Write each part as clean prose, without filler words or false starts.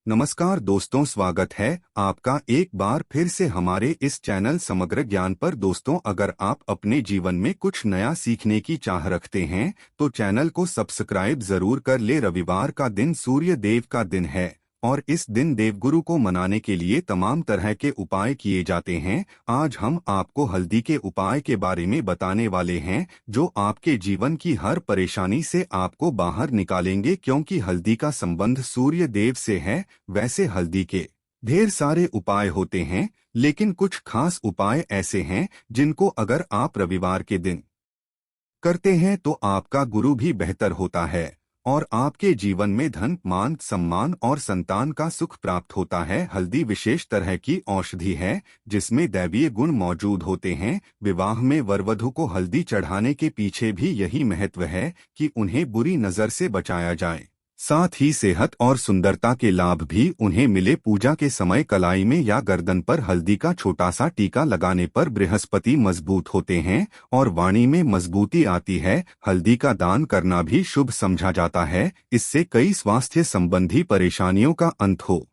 नमस्कार दोस्तों, स्वागत है आपका एक बार फिर से हमारे इस चैनल समग्र ज्ञान पर। दोस्तों, अगर आप अपने जीवन में कुछ नया सीखने की चाह रखते हैं तो चैनल को सब्सक्राइब जरूर कर ले। रविवार का दिन सूर्य देव का दिन है और इस दिन देवगुरु को मनाने के लिए तमाम तरह के उपाय किए जाते हैं। आज हम आपको हल्दी के उपाय के बारे में बताने वाले हैं जो आपके जीवन की हर परेशानी से आपको बाहर निकालेंगे, क्योंकि हल्दी का संबंध सूर्य देव से है। वैसे हल्दी के ढेर सारे उपाय होते हैं, लेकिन कुछ खास उपाय ऐसे हैं जिनको अगर आप रविवार के दिन करते हैं तो आपका गुरु भी बेहतर होता है और आपके जीवन में धन, मान, सम्मान और संतान का सुख प्राप्त होता है। हल्दी विशेष तरह की औषधि है जिसमें दैवीय गुण मौजूद होते हैं। विवाह में वर वधू को हल्दी चढ़ाने के पीछे भी यही महत्व है कि उन्हें बुरी नजर से बचाया जाए। साथ ही सेहत और सुंदरता के लाभ भी उन्हें मिले। पूजा के समय कलाई में या गर्दन पर हल्दी का छोटा सा टीका लगाने पर बृहस्पति मजबूत होते हैं और वाणी में मजबूती आती है। हल्दी का दान करना भी शुभ समझा जाता है। इससे कई स्वास्थ्य संबंधी परेशानियों का अंत हो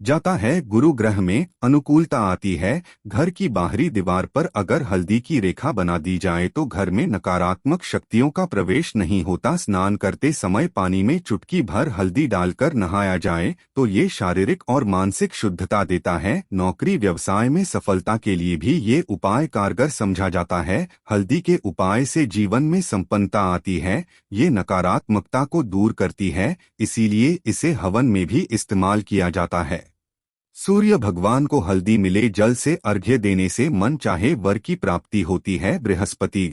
जाता है। गुरु ग्रह में अनुकूलता आती है। घर की बाहरी दीवार पर अगर हल्दी की रेखा बना दी जाए तो घर में नकारात्मक शक्तियों का प्रवेश नहीं होता। स्नान करते समय पानी में चुटकी भर हल्दी डालकर नहाया जाए तो ये शारीरिक और मानसिक शुद्धता देता है। नौकरी व्यवसाय में सफलता के लिए भी ये उपाय कारगर समझा जाता है। हल्दी के उपाय से जीवन में संपन्नता आती है। ये नकारात्मकता को दूर करती है, इसीलिए इसे हवन में भी इस्तेमाल किया जाता है। सूर्य भगवान को हल्दी मिले जल से अर्घ्य देने से मन चाहे वर की प्राप्ति होती है। बृहस्पति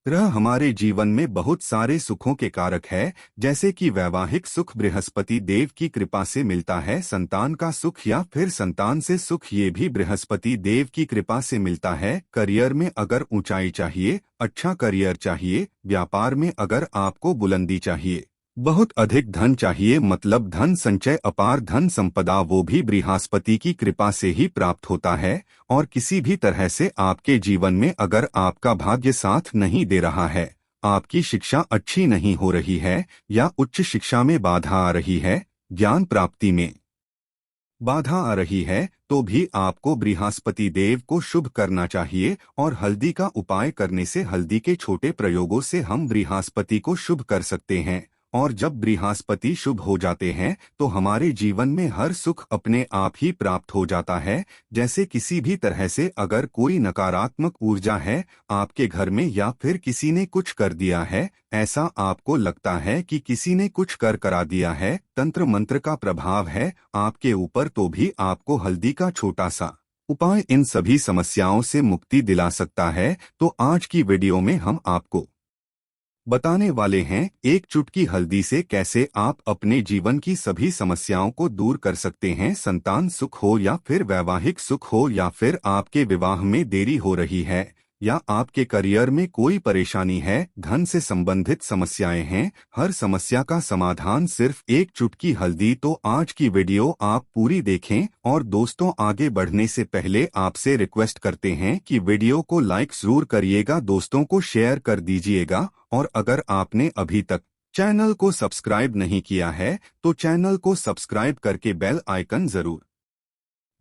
ग्रह हमारे जीवन में बहुत सारे सुखों के कारक है, जैसे कि वैवाहिक सुख बृहस्पति देव की कृपा से मिलता है। संतान का सुख या फिर संतान से सुख ये भी बृहस्पति देव की कृपा से मिलता है। करियर में अगर ऊंचाई चाहिए, अच्छा करियर चाहिए, व्यापार में अगर आपको बुलंदी चाहिए, बहुत अधिक धन चाहिए, मतलब धन संचय, अपार धन संपदा, वो भी बृहस्पति की कृपा से ही प्राप्त होता है। और किसी भी तरह से आपके जीवन में अगर आपका भाग्य साथ नहीं दे रहा है, आपकी शिक्षा अच्छी नहीं हो रही है या उच्च शिक्षा में बाधा आ रही है, ज्ञान प्राप्ति में बाधा आ रही है, तो भी आपको बृहस्पति देव को शुभ करना चाहिए। और हल्दी का उपाय करने से, हल्दी के छोटे प्रयोगों से हम बृहस्पति को शुभ कर सकते हैं। और जब बृहस्पति शुभ हो जाते हैं तो हमारे जीवन में हर सुख अपने आप ही प्राप्त हो जाता है। जैसे किसी भी तरह से अगर कोई नकारात्मक ऊर्जा है आपके घर में या फिर किसी ने कुछ कर दिया है, ऐसा आपको लगता है कि किसी ने कुछ करा दिया है, तंत्र मंत्र का प्रभाव है आपके ऊपर, तो भी आपको हल्दी का छोटा सा उपाय इन सभी समस्याओं से मुक्ति दिला सकता है। तो आज की वीडियो में हम आपको बताने वाले हैं एक चुटकी हल्दी से कैसे आप अपने जीवन की सभी समस्याओं को दूर कर सकते हैं। संतान सुख हो या फिर वैवाहिक सुख हो या फिर आपके विवाह में देरी हो रही है या आपके करियर में कोई परेशानी है, धन से संबंधित समस्याएं हैं, हर समस्या का समाधान सिर्फ एक चुटकी हल्दी। तो आज की वीडियो आप पूरी देखें। और दोस्तों, आगे बढ़ने से पहले आपसे रिक्वेस्ट करते हैं कि वीडियो को लाइक जरूर करिएगा, दोस्तों को शेयर कर दीजिएगा। और अगर आपने अभी तक चैनल को सब्सक्राइब नहीं किया है तो चैनल को सब्सक्राइब करके बेल आइकन जरूर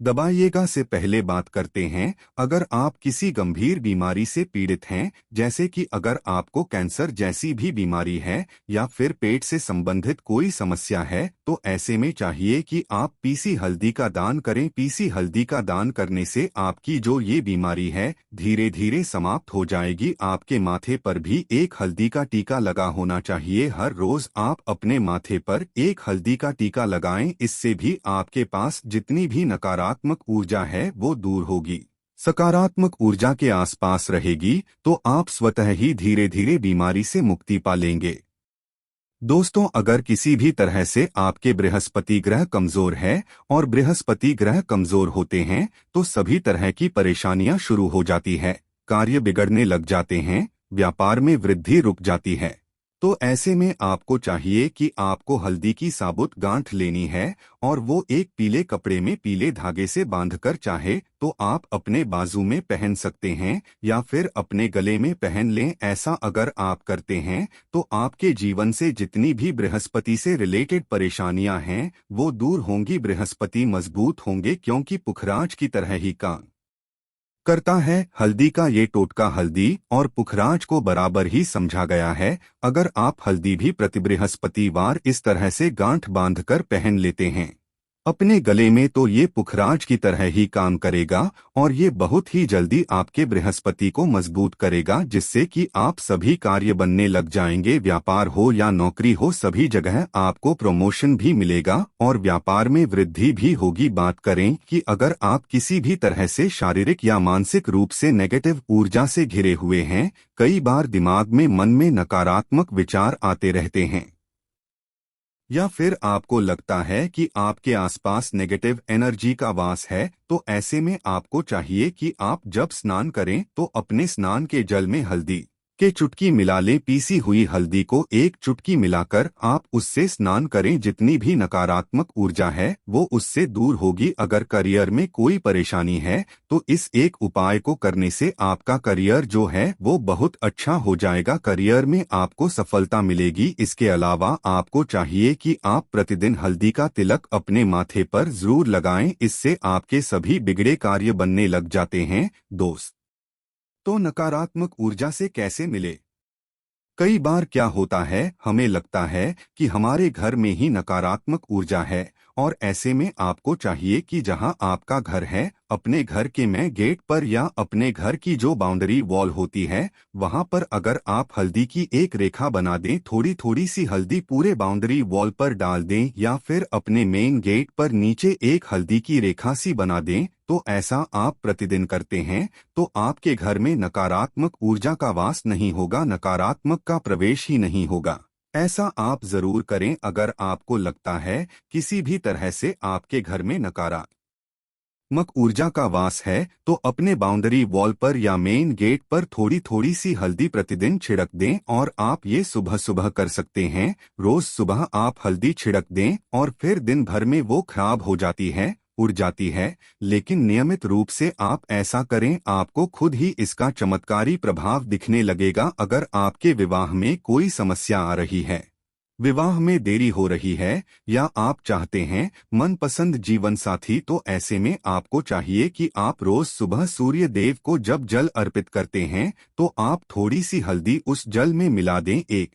दबाइएगा। से पहले बात करते हैं, अगर आप किसी गंभीर बीमारी से पीड़ित हैं, जैसे कि अगर आपको कैंसर जैसी भी बीमारी है या फिर पेट से संबंधित कोई समस्या है, तो ऐसे में चाहिए कि आप पीसी हल्दी का दान करें। पीसी हल्दी का दान करने से आपकी जो ये बीमारी है धीरे धीरे समाप्त हो जाएगी। आपके माथे पर भी एक हल्दी का टीका लगा होना चाहिए। हर रोज आप अपने माथे पर एक हल्दी का टीका लगाएं, इससे भी आपके पास जितनी भी नकारात्मक ऊर्जा है वो दूर होगी, सकारात्मक ऊर्जा के आसपास रहेगी, तो आप स्वतः ही धीरे धीरे बीमारी से मुक्ति पा लेंगे। दोस्तों, अगर किसी भी तरह से आपके बृहस्पति ग्रह कमजोर है और बृहस्पति ग्रह कमजोर होते हैं तो सभी तरह की परेशानियां शुरू हो जाती है, कार्य बिगड़ने लग जाते हैं, व्यापार में वृद्धि रुक जाती है, तो ऐसे में आपको चाहिए कि आपको हल्दी की साबुत गांठ लेनी है और वो एक पीले कपड़े में पीले धागे से बांधकर चाहे तो आप अपने बाजू में पहन सकते हैं या फिर अपने गले में पहन लें। ऐसा अगर आप करते हैं तो आपके जीवन से जितनी भी बृहस्पति से रिलेटेड परेशानियां हैं वो दूर होंगी, बृहस्पति मजबूत होंगे, क्योंकि पुखराज की तरह ही काम करता है। हल्दी का ये टोटका हल्दी और पुखराज को बराबर ही समझा गया है। अगर आप हल्दी भी प्रति बृहस्पतिवार इस तरह से गांठ बांधकर पहन लेते हैं अपने गले में तो ये पुखराज की तरह ही काम करेगा और ये बहुत ही जल्दी आपके बृहस्पति को मजबूत करेगा, जिससे कि आप सभी कार्य बनने लग जाएंगे। व्यापार हो या नौकरी हो, सभी जगह आपको प्रमोशन भी मिलेगा और व्यापार में वृद्धि भी होगी। बात करें कि अगर आप किसी भी तरह से शारीरिक या मानसिक रूप से नेगेटिव ऊर्जा से घिरे हुए हैं, कई बार दिमाग में मन में नकारात्मक विचार आते रहते हैं या फिर आपको लगता है कि आपके आसपास नेगेटिव एनर्जी का वास है, तो ऐसे में आपको चाहिए कि आप जब स्नान करें तो अपने स्नान के जल में हल्दी के चुटकी मिला लें। पीसी हुई हल्दी को एक चुटकी मिलाकर आप उससे स्नान करें। जितनी भी नकारात्मक ऊर्जा है वो उससे दूर होगी। अगर करियर में कोई परेशानी है तो इस एक उपाय को करने से आपका करियर जो है वो बहुत अच्छा हो जाएगा, करियर में आपको सफलता मिलेगी। इसके अलावा आपको चाहिए कि आप प्रतिदिन हल्दी का तिलक अपने माथे पर जरूर लगाएं, इससे आपके सभी बिगड़े कार्य बनने लग जाते हैं। दोस्त, तो नकारात्मक ऊर्जा से कैसे मिले? कई बार क्या होता है, हमें लगता है कि हमारे घर में ही नकारात्मक ऊर्जा है और ऐसे में आपको चाहिए कि जहां आपका घर है अपने घर के मेन गेट पर या अपने घर की जो बाउंड्री वॉल होती है वहां पर अगर आप हल्दी की एक रेखा बना दें, थोड़ी थोड़ी सी हल्दी पूरे बाउंड्री वॉल पर डाल दें या फिर अपने मेन गेट पर नीचे एक हल्दी की रेखा सी बना दें, तो ऐसा आप प्रतिदिन करते हैं तो आपके घर में नकारात्मक ऊर्जा का वास नहीं होगा, नकारात्मक का प्रवेश ही नहीं होगा। ऐसा आप जरूर करें। अगर आपको लगता है किसी भी तरह से आपके घर में नकारात्मक ऊर्जा का वास है तो अपने बाउंड्री वॉल पर या मेन गेट पर थोड़ी थोड़ी सी हल्दी प्रतिदिन छिड़क दें और आप ये सुबह सुबह कर सकते हैं। रोज सुबह आप हल्दी छिड़क दें और फिर दिन भर में वो खराब हो जाती है, उड़ जाती है, लेकिन नियमित रूप से आप ऐसा करें, आपको खुद ही इसका चमत्कारी प्रभाव दिखने लगेगा। अगर आपके विवाह में कोई समस्या आ रही है, विवाह में देरी हो रही है या आप चाहते हैं मनपसंद जीवन साथी, तो ऐसे में आपको चाहिए कि आप रोज सुबह सूर्य देव को जब जल अर्पित करते हैं तो आप थोड़ी सी हल्दी उस जल में मिला दें। एक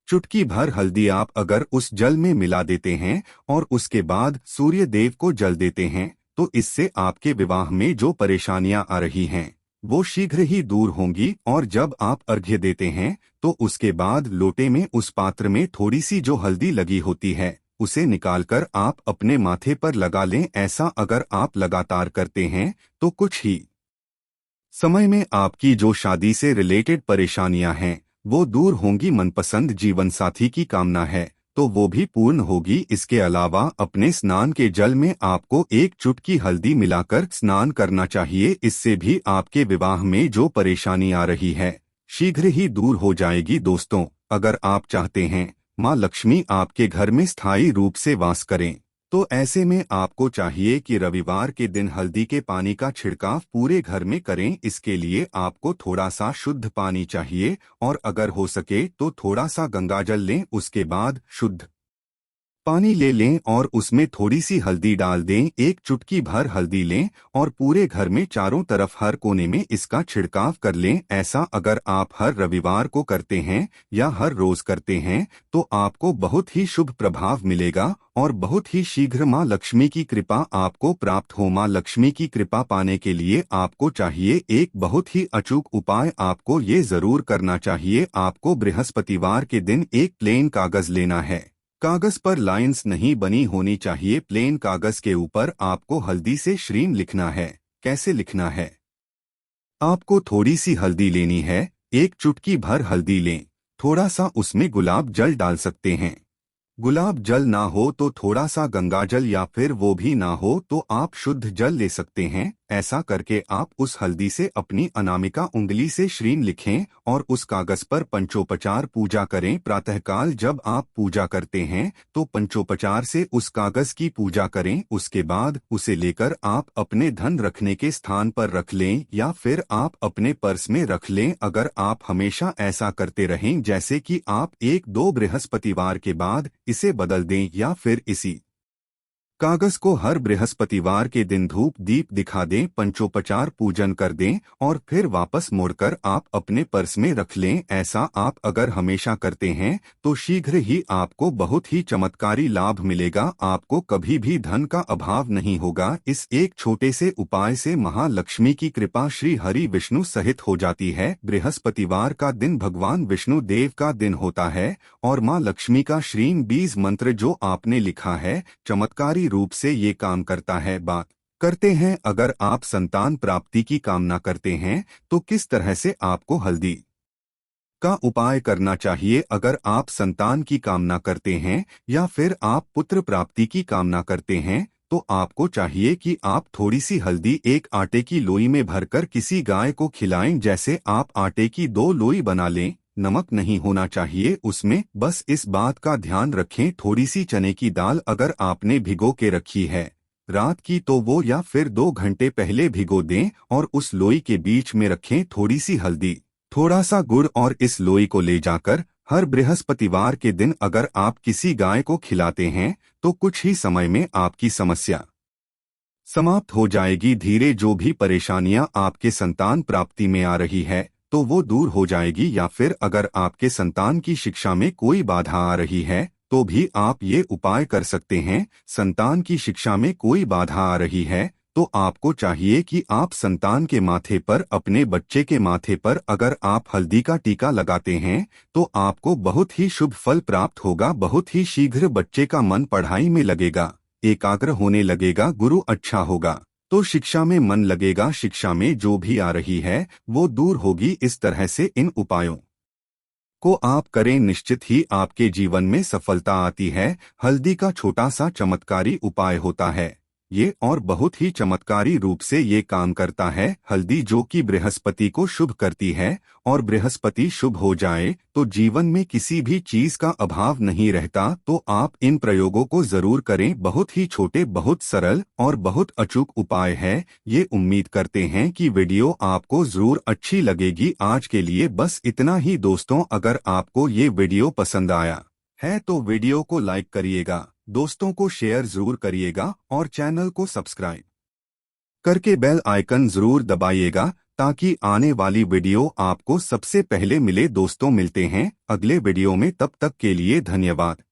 चुटकी भर हल्दी आप अगर उस जल में मिला देते हैं और उसके बाद सूर्य देव को जल देते हैं तो इससे आपके विवाह में जो परेशानियां आ रही हैं वो शीघ्र ही दूर होंगी। और जब आप अर्घ्य देते हैं तो उसके बाद लोटे में उस पात्र में थोड़ी सी जो हल्दी लगी होती है उसे निकालकर आप अपने माथे पर लगा लें। ऐसा अगर आप लगातार करते हैं तो कुछ ही समय में आपकी जो शादी से रिलेटेड परेशानियां हैं वो दूर होंगी। मनपसंद जीवन साथी की कामना है तो वो भी पूर्ण होगी। इसके अलावा अपने स्नान के जल में आपको एक चुटकी हल्दी मिलाकर स्नान करना चाहिए, इससे भी आपके विवाह में जो परेशानी आ रही है शीघ्र ही दूर हो जाएगी। दोस्तों, अगर आप चाहते हैं माँ लक्ष्मी आपके घर में स्थायी रूप से वास करें तो ऐसे में आपको चाहिए कि रविवार के दिन हल्दी के पानी का छिड़काव पूरे घर में करें। इसके लिए आपको थोड़ा सा शुद्ध पानी चाहिए और अगर हो सके तो थोड़ा सा गंगाजल लें, उसके बाद शुद्ध पानी ले लें और उसमें थोड़ी सी हल्दी डाल दें। एक चुटकी भर हल्दी लें और पूरे घर में चारों तरफ हर कोने में इसका छिड़काव कर लें। ऐसा अगर आप हर रविवार को करते हैं या हर रोज करते हैं तो आपको बहुत ही शुभ प्रभाव मिलेगा और बहुत ही शीघ्र माँ लक्ष्मी की कृपा आपको प्राप्त हो। माँ लक्ष्मी की कृपा पाने के लिए आपको चाहिए एक बहुत ही अचूक उपाय आपको ये जरूर करना चाहिए। आपको बृहस्पतिवार के दिन एक प्लेन कागज लेना है। कागज पर लाइंस नहीं बनी होनी चाहिए। प्लेन कागज के ऊपर आपको हल्दी से श्रीम लिखना है। कैसे लिखना है? आपको थोड़ी सी हल्दी लेनी है, एक चुटकी भर हल्दी लें, थोड़ा सा उसमें गुलाब जल डाल सकते हैं। गुलाब जल ना हो तो थोड़ा सा गंगाजल या फिर वो भी ना हो तो आप शुद्ध जल ले सकते हैं। ऐसा करके आप उस हल्दी से अपनी अनामिका उंगली से श्रीम लिखें और उस कागज पर पंचोपचार पूजा करें। प्रातःकाल जब आप पूजा करते हैं तो पंचोपचार से उस कागज की पूजा करें। उसके बाद उसे लेकर आप अपने धन रखने के स्थान पर रख लें या फिर आप अपने पर्स में रख लें। अगर आप हमेशा ऐसा करते रहें जैसे कि आप 1-2 बृहस्पतिवार के बाद इसे बदल दें या फिर इसी कागज को हर बृहस्पतिवार के दिन धूप दीप दिखा दें, पंचोपचार पूजन कर दें और फिर वापस मोड़कर आप अपने पर्स में रख लें। ऐसा आप अगर हमेशा करते हैं तो शीघ्र ही आपको बहुत ही चमत्कारी लाभ मिलेगा। आपको कभी भी धन का अभाव नहीं होगा। इस एक छोटे से उपाय से महालक्ष्मी की कृपा श्री हरि विष्णु सहित हो जाती है। बृहस्पतिवार का दिन भगवान विष्णु देव का दिन होता है और माँ लक्ष्मी का श्रीम बीज मंत्र जो आपने लिखा है चमत्कारी रूप से ये काम करता है। बात करते हैं अगर आप संतान प्राप्ति की कामना करते हैं तो किस तरह से आपको हल्दी का उपाय करना चाहिए। अगर आप संतान की कामना करते हैं या फिर आप पुत्र प्राप्ति की कामना करते हैं तो आपको चाहिए कि आप थोड़ी सी हल्दी एक आटे की लोई में भरकर किसी गाय को खिलाएं। जैसे आप आटे की 2 लोई बना लें, नमक नहीं होना चाहिए उसमें। बस इस बात का ध्यान रखें थोड़ी सी चने की दाल अगर आपने भिगो के रखी है रात की तो वो या फिर 2 घंटे पहले भिगो दें और उस लोई के बीच में रखें थोड़ी सी हल्दी, थोड़ा सा गुड़ और इस लोई को ले जाकर हर बृहस्पतिवार के दिन अगर आप किसी गाय को खिलाते हैं तो कुछ ही समय में आपकी समस्या समाप्त हो जाएगी। धीरे जो भी परेशानियां आपके संतान प्राप्ति में आ रही है तो वो दूर हो जाएगी। या फिर अगर आपके संतान की शिक्षा में कोई बाधा आ रही है तो भी आप ये उपाय कर सकते हैं। संतान की शिक्षा में कोई बाधा आ रही है तो आपको चाहिए कि आप संतान के माथे पर, अपने बच्चे के माथे पर अगर आप हल्दी का टीका लगाते हैं तो आपको बहुत ही शुभ फल प्राप्त होगा। बहुत ही शीघ्र बच्चे का मन पढ़ाई में लगेगा, एकाग्र होने लगेगा, गुरु अच्छा होगा तो शिक्षा में मन लगेगा। शिक्षा में जो भी आ रही है वो दूर होगी। इस तरह से इन उपायों को आप करें, निश्चित ही आपके जीवन में सफलता आती है। हल्दी का छोटा सा चमत्कारी उपाय होता है ये और बहुत ही चमत्कारी रूप से ये काम करता है। हल्दी जो कि बृहस्पति को शुभ करती है और बृहस्पति शुभ हो जाए तो जीवन में किसी भी चीज का अभाव नहीं रहता। तो आप इन प्रयोगों को जरूर करें। बहुत ही छोटे, बहुत सरल और बहुत अचूक उपाय है ये। उम्मीद करते हैं कि वीडियो आपको जरूर अच्छी लगेगी। आज के लिए बस इतना ही दोस्तों। अगर आपको ये वीडियो पसंद आया है तो वीडियो को लाइक करिएगा, दोस्तों को शेयर जरूर करिएगा और चैनल को सब्सक्राइब करके बेल आइकन जरूर दबाइएगा ताकि आने वाली वीडियो आपको सबसे पहले मिले। दोस्तों मिलते हैं अगले वीडियो में, तब तक के लिए धन्यवाद।